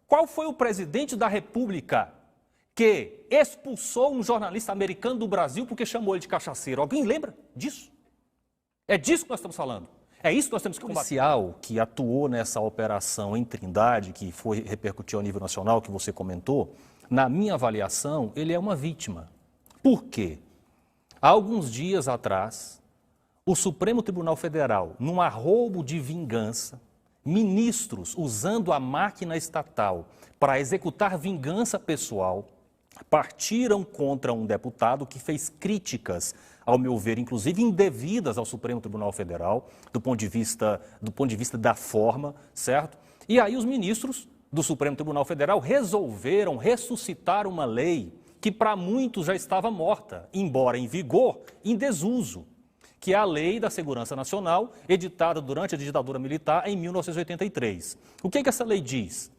Qual foi o presidente da República que expulsou um jornalista americano do Brasil porque chamou ele de cachaceiro? Alguém lembra disso? É disso que nós estamos falando. É isso que nós temos que combater. O policial que atuou nessa operação em Trindade, que repercutiu a nível nacional, que você comentou, na minha avaliação, ele é uma vítima. Por quê? Há alguns dias atrás, o Supremo Tribunal Federal, num arroubo de vingança, ministros usando a máquina estatal para executar vingança pessoal, partiram contra um deputado que fez críticas, ao meu ver, inclusive indevidas ao Supremo Tribunal Federal, do ponto de vista da forma, certo? E aí os ministros do Supremo Tribunal Federal resolveram ressuscitar uma lei que para muitos já estava morta, embora em vigor, em desuso, que é a Lei da Segurança Nacional, editada durante a ditadura militar em 1983. O que essa lei diz?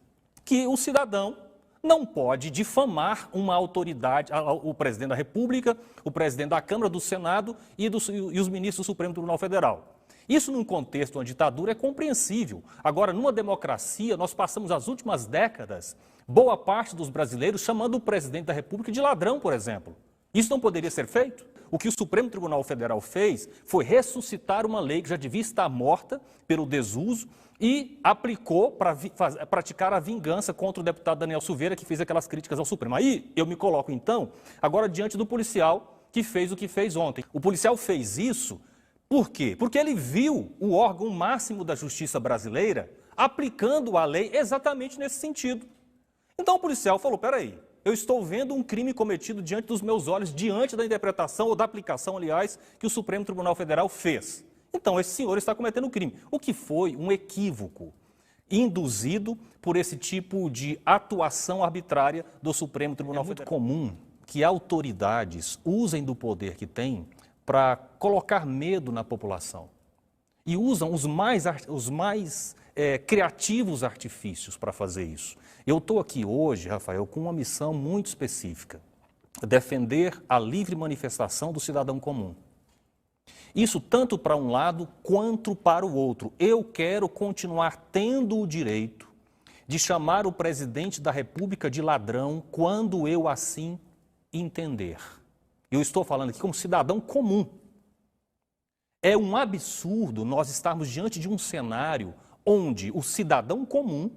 Que o cidadão não pode difamar uma autoridade, o presidente da República, o presidente da Câmara, do Senado e os ministros do Supremo Tribunal Federal. Isso, num contexto de uma ditadura, é compreensível. Agora, numa democracia, nós passamos as últimas décadas, boa parte dos brasileiros, chamando o presidente da República de ladrão, por exemplo. Isso não poderia ser feito? O que o Supremo Tribunal Federal fez foi ressuscitar uma lei que já devia estar morta pelo desuso e aplicou para praticar a vingança contra o deputado Daniel Silveira, que fez aquelas críticas ao Supremo. Aí eu me coloco, então, agora diante do policial que fez o que fez ontem. O policial fez isso por quê? Porque ele viu o órgão máximo da justiça brasileira aplicando a lei exatamente nesse sentido. Então o policial falou, peraí, eu estou vendo um crime cometido diante dos meus olhos, diante da interpretação ou da aplicação, aliás, que o Supremo Tribunal Federal fez. Então, esse senhor está cometendo um crime. O que foi um equívoco induzido por esse tipo de atuação arbitrária do Supremo Tribunal Federal. É muito comum que autoridades usem do poder que têm para colocar medo na população. E usam os mais criativos artifícios para fazer isso. Eu estou aqui hoje, Rafael, com uma missão muito específica: defender a livre manifestação do cidadão comum. Isso tanto para um lado quanto para o outro. Eu quero continuar tendo o direito de chamar o presidente da República de ladrão quando eu assim entender. Eu estou falando aqui como cidadão comum. É um absurdo nós estarmos diante de um cenário onde o cidadão comum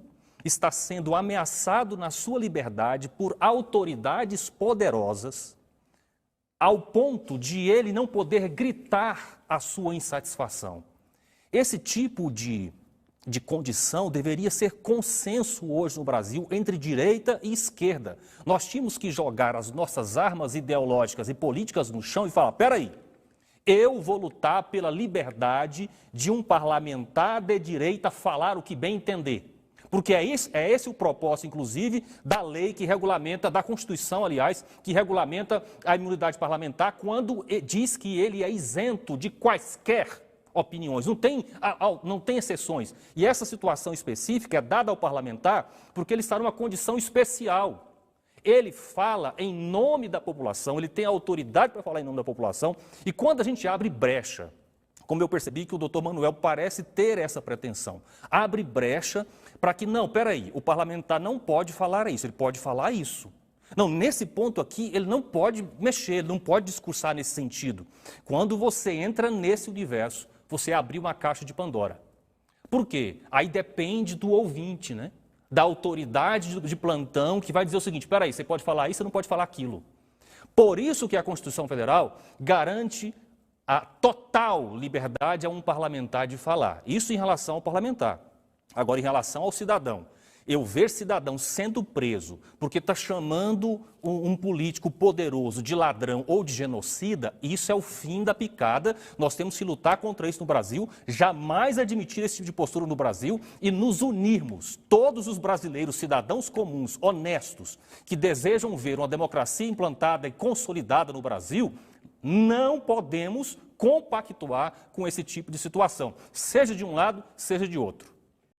está sendo ameaçado na sua liberdade por autoridades poderosas, ao ponto de ele não poder gritar a sua insatisfação. Esse tipo de condição deveria ser consenso hoje no Brasil entre direita e esquerda. Nós tínhamos que jogar as nossas armas ideológicas e políticas no chão e falar, peraí, eu vou lutar pela liberdade de um parlamentar de direita falar o que bem entender. Porque é esse o propósito, inclusive, da lei que regulamenta, da Constituição, aliás, que regulamenta a imunidade parlamentar, quando diz que ele é isento de quaisquer opiniões, não tem exceções. E essa situação específica é dada ao parlamentar porque ele está numa condição especial. Ele fala em nome da população, ele tem autoridade para falar em nome da população, e quando a gente abre brecha, como eu percebi que o doutor Manuel parece ter essa pretensão, abre brecha para que, não, peraí, o parlamentar não pode falar isso, ele pode falar isso. Não, nesse ponto aqui, ele não pode mexer, ele não pode discursar nesse sentido. Quando você entra nesse universo, você abriu uma caixa de Pandora. Por quê? Aí depende do ouvinte, né? Da autoridade de plantão que vai dizer o seguinte, peraí, você pode falar isso, você não pode falar aquilo. Por isso que a Constituição Federal garante a total liberdade a um parlamentar de falar. Isso em relação ao parlamentar. Agora, em relação ao cidadão, eu ver cidadão sendo preso porque está chamando um político poderoso de ladrão ou de genocida, isso é o fim da picada. Nós temos que lutar contra isso no Brasil, jamais admitir esse tipo de postura no Brasil e nos unirmos, todos os brasileiros, cidadãos comuns, honestos, que desejam ver uma democracia implantada e consolidada no Brasil. Não podemos compactuar com esse tipo de situação, seja de um lado, seja de outro.